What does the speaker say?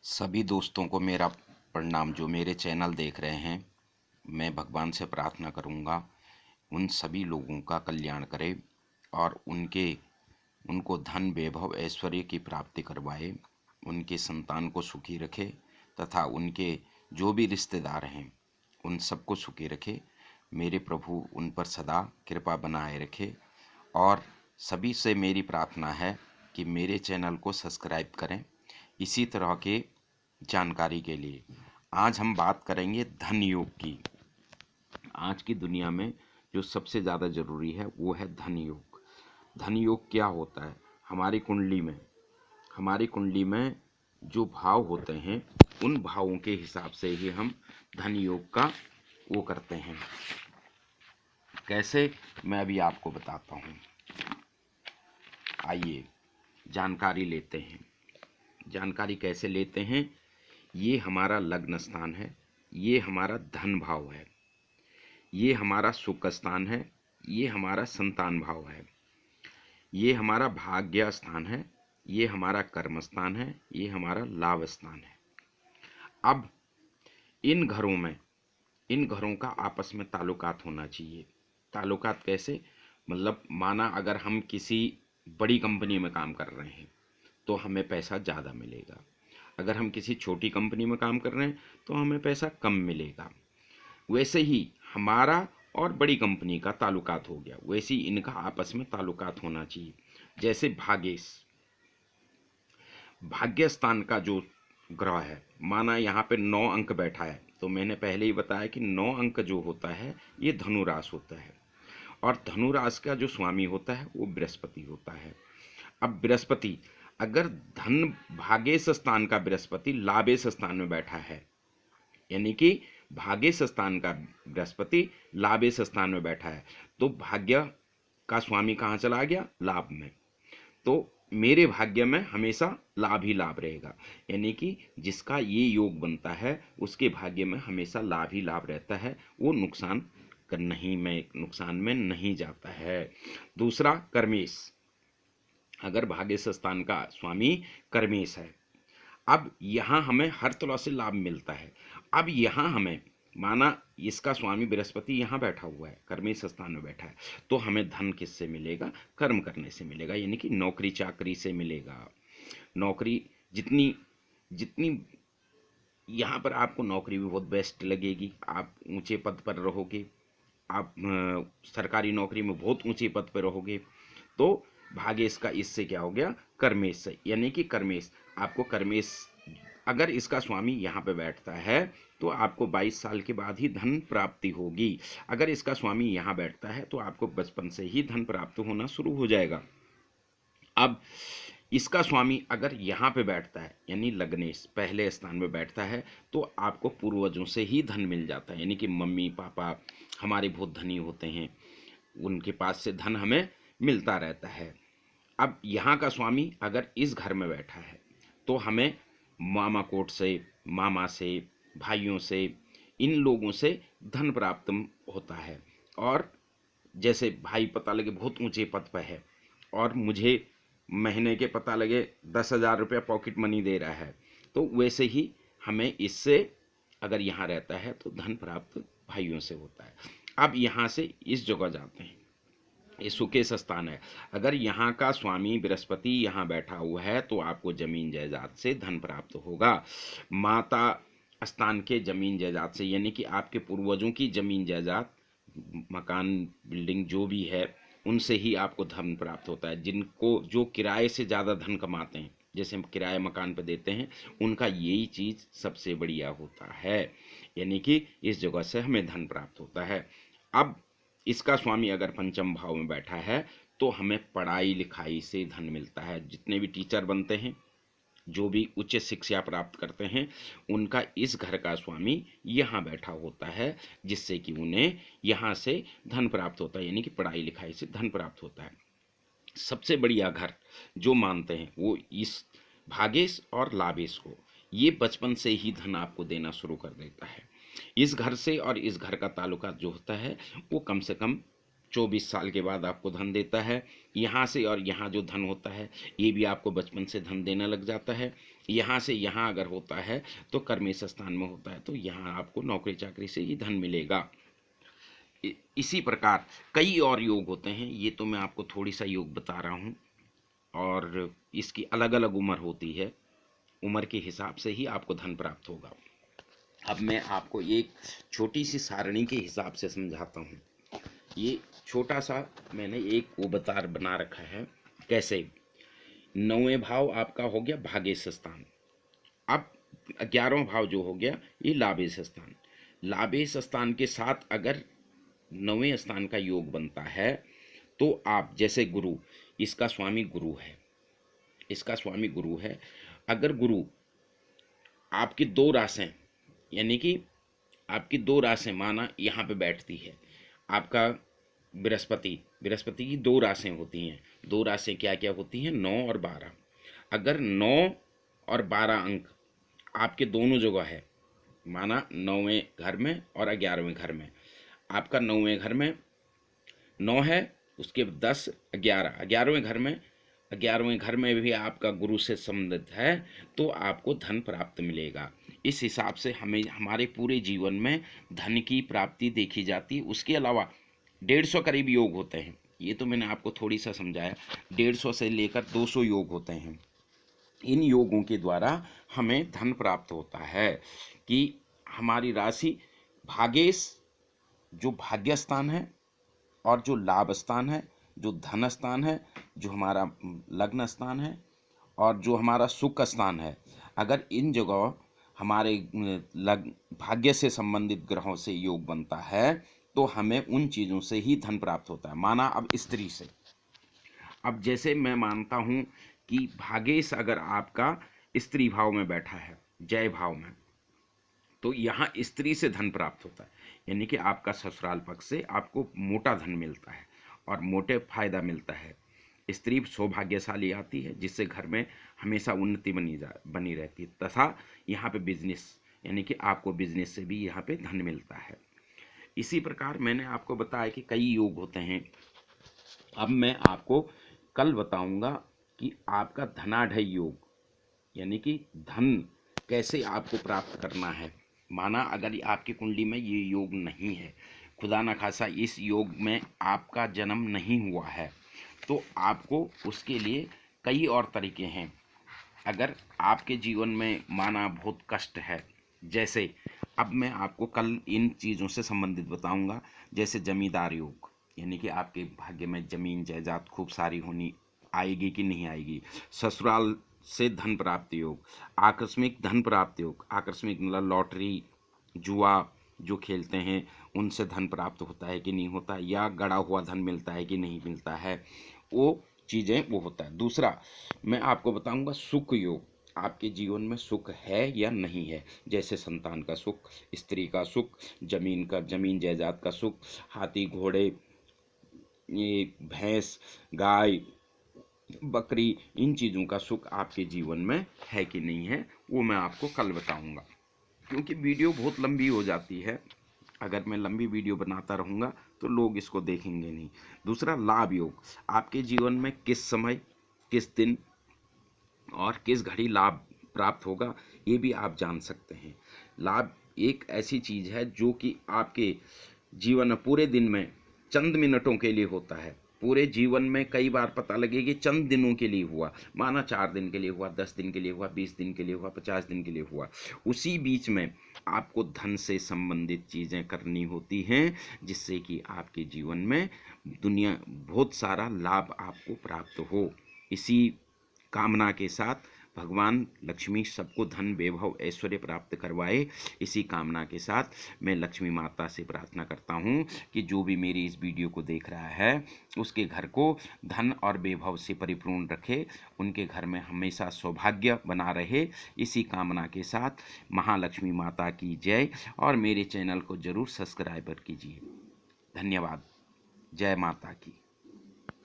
सभी दोस्तों को मेरा प्रणाम जो मेरे चैनल देख रहे हैं। मैं भगवान से प्रार्थना करूंगा उन सभी लोगों का कल्याण करे और उनको धन वैभव ऐश्वर्य की प्राप्ति करवाए, उनके संतान को सुखी रखे तथा उनके जो भी रिश्तेदार हैं उन सबको सुखी रखे। मेरे प्रभु उन पर सदा कृपा बनाए रखे। और सभी से मेरी प्रार्थना है कि मेरे चैनल को सब्सक्राइब करें इसी तरह के जानकारी के लिए। आज हम बात करेंगे धन योग की। आज की दुनिया में जो सबसे ज़्यादा ज़रूरी है वो है धन योग। धन योग क्या होता है? हमारी कुंडली में जो भाव होते हैं उन भावों के हिसाब से ही हम धन योग का वो करते हैं। कैसे, मैं अभी आपको बताता हूँ। आइए जानकारी लेते हैं। जानकारी कैसे लेते हैं? ये हमारा लग्न स्थान है, ये हमारा धन भाव है, ये हमारा सुख स्थान है, ये हमारा संतान भाव है, ये हमारा भाग्य स्थान है, ये हमारा कर्म स्थान है, ये हमारा लाभ स्थान है। अब इन घरों का आपस में ताल्लुकात होना चाहिए। ताल्लुकात कैसे? मतलब माना अगर हम किसी बड़ी कंपनी में काम कर रहे हैं तो हमें पैसा ज़्यादा मिलेगा, अगर हम किसी छोटी कंपनी में काम कर रहे हैं तो हमें पैसा कम मिलेगा। वैसे ही हमारा और बड़ी कंपनी का ताल्लुकात हो गया, वैसे ही इनका आपस में ताल्लुकात होना चाहिए। जैसे भाग्य स्थान का जो ग्रह है, माना यहाँ पे 9 अंक बैठा है, तो मैंने पहले ही बताया कि 9 अंक जो होता है ये धनुराशि होता है और धनुराशि का जो स्वामी होता है वो बृहस्पति होता है। अब बृहस्पति अगर धन भागेश स्थान का बृहस्पति लाभेश स्थान में बैठा है, यानी कि भागेश स्थान का बृहस्पति लाभेश स्थान में बैठा है, तो भाग्य का स्वामी कहाँ चला गया? लाभ में। तो मेरे भाग्य में हमेशा लाभ ही लाभ रहेगा, यानी कि जिसका ये योग बनता है उसके भाग्य में हमेशा लाभ ही लाभ रहता है, वो नुकसान में नहीं जाता है। दूसरा कर्मेश, अगर भाग्य स्थान का स्वामी कर्मेश है, अब यहाँ हमें हर तरह से लाभ मिलता है। अब यहाँ हमें माना इसका स्वामी बृहस्पति यहाँ बैठा हुआ है, कर्मेश स्थान में बैठा है, तो हमें धन किससे मिलेगा? कर्म करने से मिलेगा, यानी कि नौकरी चाकरी से मिलेगा। नौकरी जितनी जितनी यहाँ पर आपको नौकरी भी बहुत बेस्ट लगेगी, आप ऊंचे पद पर रहोगे, आप सरकारी नौकरी में बहुत ऊंचे पद पर रहोगे। तो भाग्येश का इससे क्या हो गया? कर्मेश से, यानी कि कर्मेश आपको कर्मेश अगर इसका स्वामी यहाँ पे बैठता है तो आपको 22 साल के बाद ही धन प्राप्ति होगी। अगर इसका स्वामी यहाँ बैठता है तो आपको बचपन से ही धन प्राप्त होना शुरू हो जाएगा। अब इसका स्वामी अगर यहाँ पे बैठता है, यानी लग्नेश पहले स्थान में बैठता है, तो आपको पूर्वजों से ही धन मिल जाता है, यानी कि मम्मी पापा हमारे बहुत धनी होते हैं, उनके पास से धन हमें मिलता रहता है। अब यहाँ का स्वामी अगर इस घर में बैठा है तो हमें मामा कोट से, मामा से, भाइयों से, इन लोगों से धन प्राप्त होता है। और जैसे भाई पता लगे बहुत ऊंचे पद पर है और मुझे महीने के पता लगे 10,000 रुपया पॉकेट मनी दे रहा है, तो वैसे ही हमें इससे अगर यहाँ रहता है तो धन प्राप्त भाइयों से होता है। अब यहाँ से इस जगह जाते हैं, ये सुकेश स्थान है, अगर यहाँ का स्वामी बृहस्पति यहाँ बैठा हुआ है तो आपको जमीन जायदाद से धन प्राप्त होगा। माता स्थान के जमीन जायदाद से, यानी कि आपके पूर्वजों की जमीन जायदाद, मकान बिल्डिंग जो भी है उनसे ही आपको धन प्राप्त होता है। जिनको जो किराए से ज़्यादा धन कमाते हैं, जैसे हम किराए मकान पर देते हैं, उनका यही चीज़ सबसे बढ़िया होता है, यानी कि इस जगह से हमें धन प्राप्त होता है। अब इसका स्वामी अगर पंचम भाव में बैठा है तो हमें पढ़ाई लिखाई से धन मिलता है। जितने भी टीचर बनते हैं, जो भी उच्च शिक्षा प्राप्त करते हैं, उनका इस घर का स्वामी यहाँ बैठा होता है, जिससे कि उन्हें यहाँ से धन प्राप्त होता है, यानी कि पढ़ाई लिखाई से धन प्राप्त होता है। सबसे बढ़िया घर जो मानते हैं वो इस भागेश और लाभेश को, ये बचपन से ही धन आपको देना शुरू कर देता है। इस घर से और इस घर का ताल्लुका जो होता है वो कम से कम 24 साल के बाद आपको धन देता है। यहाँ से और यहाँ जो धन होता है ये भी आपको बचपन से धन देने लग जाता है। यहाँ से यहाँ अगर होता है तो कर्मेश स्थान में होता है तो यहाँ आपको नौकरी चाकरी से ही धन मिलेगा। इसी प्रकार कई और योग होते हैं, ये तो मैं आपको थोड़ी सा योग बता रहा हूँ, और इसकी अलग अलग उम्र होती है, उम्र के हिसाब से ही आपको धन प्राप्त होगा। अब मैं आपको एक छोटी सी सारणी के हिसाब से समझाता हूँ। ये छोटा सा मैंने एक वो बना रखा है कैसे। 9वें भाव आपका हो गया भागेश स्थान। अब 11वां भाव जो हो गया ये लाभेश स्थान। लाभेश स्थान के साथ अगर 9वें स्थान का योग बनता है तो आप जैसे गुरु, इसका स्वामी गुरु है, इसका स्वामी गुरु है। अगर गुरु आपकी 2 राशें, यानी कि आपकी 2 राशें माना यहाँ पे बैठती है, आपका बृहस्पति की 2 राशें होती हैं। 2 राशें क्या क्या होती हैं? 9 और 12। अगर 9 और 12 अंक आपके दोनों जगह है, माना 9वें घर में और 11वें घर में, आपका 9वें घर में 9 है, उसके 10 11, 11वें घर में भी आपका गुरु से संबंधित है तो आपको धन प्राप्त मिलेगा। इस हिसाब से हमें हमारे पूरे जीवन में धन की प्राप्ति देखी जाती है। उसके अलावा 150 करीब योग होते हैं, ये तो मैंने आपको थोड़ी सा समझाया। 150 से लेकर 200 योग होते हैं। इन योगों के द्वारा हमें धन प्राप्त होता है कि हमारी राशि भागेश जो भाग्य स्थान है और जो लाभ स्थान है, जो धन स्थान है, जो हमारा लग्न स्थान है और जो हमारा सुख स्थान है, अगर इन जगह हमारे भाग्य से संबंधित ग्रहों से योग बनता है तो हमें उन चीज़ों से ही धन प्राप्त होता है। माना अब स्त्री से, अब जैसे मैं मानता हूँ कि भागेश अगर आपका स्त्री भाव में बैठा है, जय भाव में, तो यहाँ स्त्री से धन प्राप्त होता है, यानी कि आपका ससुराल पक्ष से आपको मोटा धन मिलता है और मोटे फायदा मिलता है। स्त्री सौभाग्यशाली आती है जिससे घर में हमेशा उन्नति बनी रहती है, तथा यहाँ पे बिजनेस, यानी कि आपको बिजनेस से भी यहाँ पे धन मिलता है। इसी प्रकार मैंने आपको बताया कि कई योग होते हैं। अब मैं आपको कल बताऊंगा कि आपका धनाढ़य योग, यानी कि धन कैसे आपको प्राप्त करना है। माना अगर आपकी कुंडली में ये योग नहीं है, खुदा न खासा इस योग में आपका जन्म नहीं हुआ है, तो आपको उसके लिए कई और तरीके हैं। अगर आपके जीवन में माना बहुत कष्ट है, जैसे अब मैं आपको कल इन चीज़ों से संबंधित बताऊंगा, जैसे जमींदार योग, यानी कि आपके भाग्य में ज़मीन जायदाद खूब सारी होनी, आएगी कि नहीं आएगी। ससुराल से धन प्राप्ति योग, आकस्मिक धन प्राप्ति योग, आकस्मिक मतलब लॉटरी जुआ जो खेलते हैं उनसे धन प्राप्त होता है कि नहीं होता, या गड़ा हुआ धन मिलता है कि नहीं मिलता है, वो चीज़ें वो होता है। दूसरा मैं आपको बताऊंगा सुख योग, आपके जीवन में सुख है या नहीं है, जैसे संतान का सुख, स्त्री का सुख, जमीन जायदाद का सुख, हाथी घोड़े, ये भैंस गाय बकरी, इन चीज़ों का सुख आपके जीवन में है कि नहीं है, वो मैं आपको कल बताऊंगा। क्योंकि वीडियो बहुत लंबी हो जाती है, अगर मैं लंबी वीडियो बनाता रहूँगा तो लोग इसको देखेंगे नहीं। दूसरा लाभ योग, आपके जीवन में किस समय, किस दिन और किस घड़ी लाभ प्राप्त होगा ये भी आप जान सकते हैं। लाभ एक ऐसी चीज़ है जो कि आपके जीवन में पूरे दिन में चंद मिनटों के लिए होता है, पूरे जीवन में कई बार पता लगे कि चंद दिनों के लिए हुआ, माना 4 दिन के लिए हुआ, 10 दिन के लिए हुआ, 20 दिन के लिए हुआ, 50 दिन के लिए हुआ। उसी बीच में आपको धन से संबंधित चीज़ें करनी होती हैं जिससे कि आपके जीवन में दुनिया बहुत सारा लाभ आपको प्राप्त हो। इसी कामना के साथ भगवान लक्ष्मी सबको धन वैभव ऐश्वर्य प्राप्त करवाए, इसी कामना के साथ मैं लक्ष्मी माता से प्रार्थना करता हूँ कि जो भी मेरी इस वीडियो को देख रहा है उसके घर को धन और वैभव से परिपूर्ण रखे, उनके घर में हमेशा सौभाग्य बना रहे। इसी कामना के साथ महालक्ष्मी माता की जय, और मेरे चैनल को जरूर सब्सक्राइब कीजिए। धन्यवाद। जय माता की।